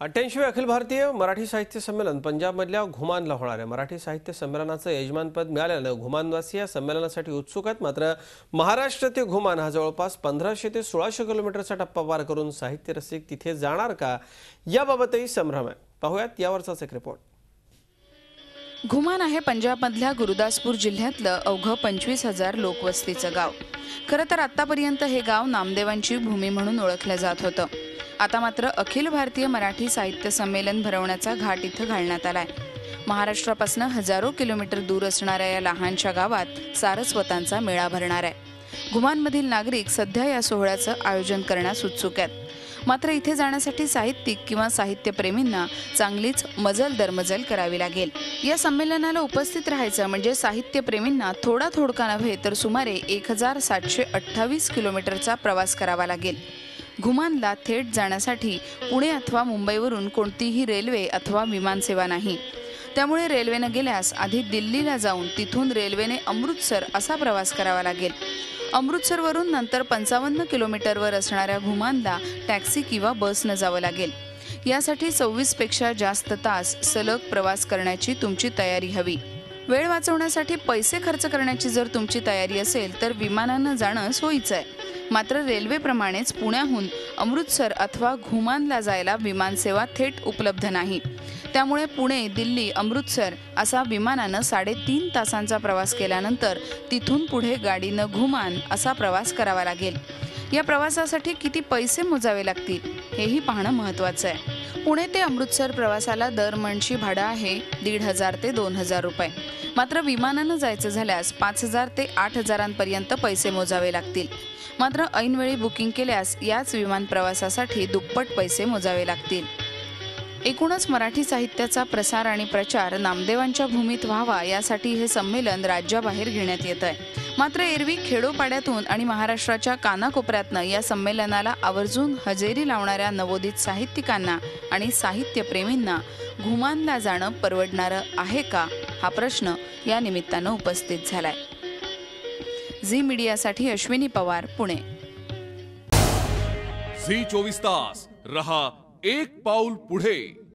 88वे अखिल भारतीय मराठी साहित्य संमेलन पंजाबमधल्या घुमानला होणार आहे। मराठी साहित्य संमेलनाचं यजमानपद मिळाल्यानं घुमानवासी या संमेलनासाठी उत्सुक आहेत। मात्र महाराष्ट्र ते घुमान हा जवळपास 1500 ते 1600 किलोमीटरचा टप्पा पार करून साहित्य रसिक तिथे जाणार का याबाबतही संभ्रम आहे। पाहूयात यावरचाच एक रिपोर्ट। घुमान आहे पंजाबमधल्या गुरुदासपूर जिल्ह्यातलं अवघं 25,000 लोकवस्तीचं गाव। खरं तर आतापर्यंत हे गाव नामदेवांची भूमी म्हणून ओळखलं जात होतं। आता मात्र अखिल भारतीय मराठी साहित्य संमेलन भरवण्याचा घाट इथं घालण्यात आलाय। महाराष्ट्रापासून हजारो किलोमीटर दूर असणाऱ्या या लहानशा गावात सारस्वतांचा मेळा भरणार आहे। घुमानमधील नागरिक सध्या या सोहळ्याचं आयोजन करण्यास उत्सुक आहेत। मात्र इथे जाण्यासाठी साहित्यिक किंवा साहित्यप्रेमींना चांगलीच मजल दरमजल करावी लागेल। या संमेलनाला उपस्थित राहायचं म्हणजे साहित्यप्रेमींना थोडा नव्हे तर सुमारे 1728 किलोमीटरचा प्रवास करावा लागेल। घुमानला थेट जाण्यासाठी पुणे अथवा मुंबईवरून कोणतीही रेल्वे अथवा विमान सेवा नाही। त्यामुळे रेल्वेने गेल्यास आधी दिल्लीला जाऊन तिथून रेल्वेने अमृतसर असा प्रवास करावा लागेल। अमृतसरवरून नंतर 55 किलोमीटरवर असणाऱ्या घुमानला टॅक्सी किंवा बसने जावं लागेल। यासाठी 26 पेक्षा जास्त तास सलग प्रवास करण्याची तुमची तयारी हवी। वेळ वाचवण्यासाठी पैसे खर्च करण्याची जर तुमची तयारी असेल तर विमानाने जाणं सोयीचं आहे। मात्र रेल्वेप्रमाणेच पुण्याहून अमृतसर अथवा घुमानला जायला विमानसेवा थेट उपलब्ध नाही। त्यामुळे पुणे, दिल्ली, अमृतसर असा विमानानं 3.5 तासांचा प्रवास केल्यानंतर तिथून पुढे गाडीनं घुमान असा प्रवास करावा लागेल। या प्रवासासाठी किती पैसे मोजावे लागतील हेही पाहणं महत्त्वाचं आहे। पुणे ते अमृतसर प्रवासाला दर मनशी भाडं आहे 1,500 ते 2,000 रुपये। मात्र विमानानं जायचं झाल्यास 5,000 ते 8,000 पर्यंत पैसे मोजावे लागतील। मात्र ऐनवेळी बुकिंग केल्यास याच विमान प्रवासासाठी दुप्पट पैसे मोजावे लागतील। एकूणच मराठी साहित्याचा प्रसार आणि प्रचार नामदेवांच्या भूमीत व्हावा यासाठी हे संमेलन राज्याबाहेर घेण्यात येत आहे। मात्र एरवी खेडोपाड्यातून आणि महाराष्ट्राच्या कानाकोपऱ्यातनं या संमेलनाला आवर्जून हजेरी लावणाऱ्या नवोदित साहित्यिकांना आणि साहित्यप्रेमींना घुमानला जाणं परवडणारं आहे का हा प्रश्न या निमित्तानं उपस्थित झालाय। झी मीडियासाठी अश्विनी पवार, पुणे। झी 24 तास रहा एक पाऊल पुढे।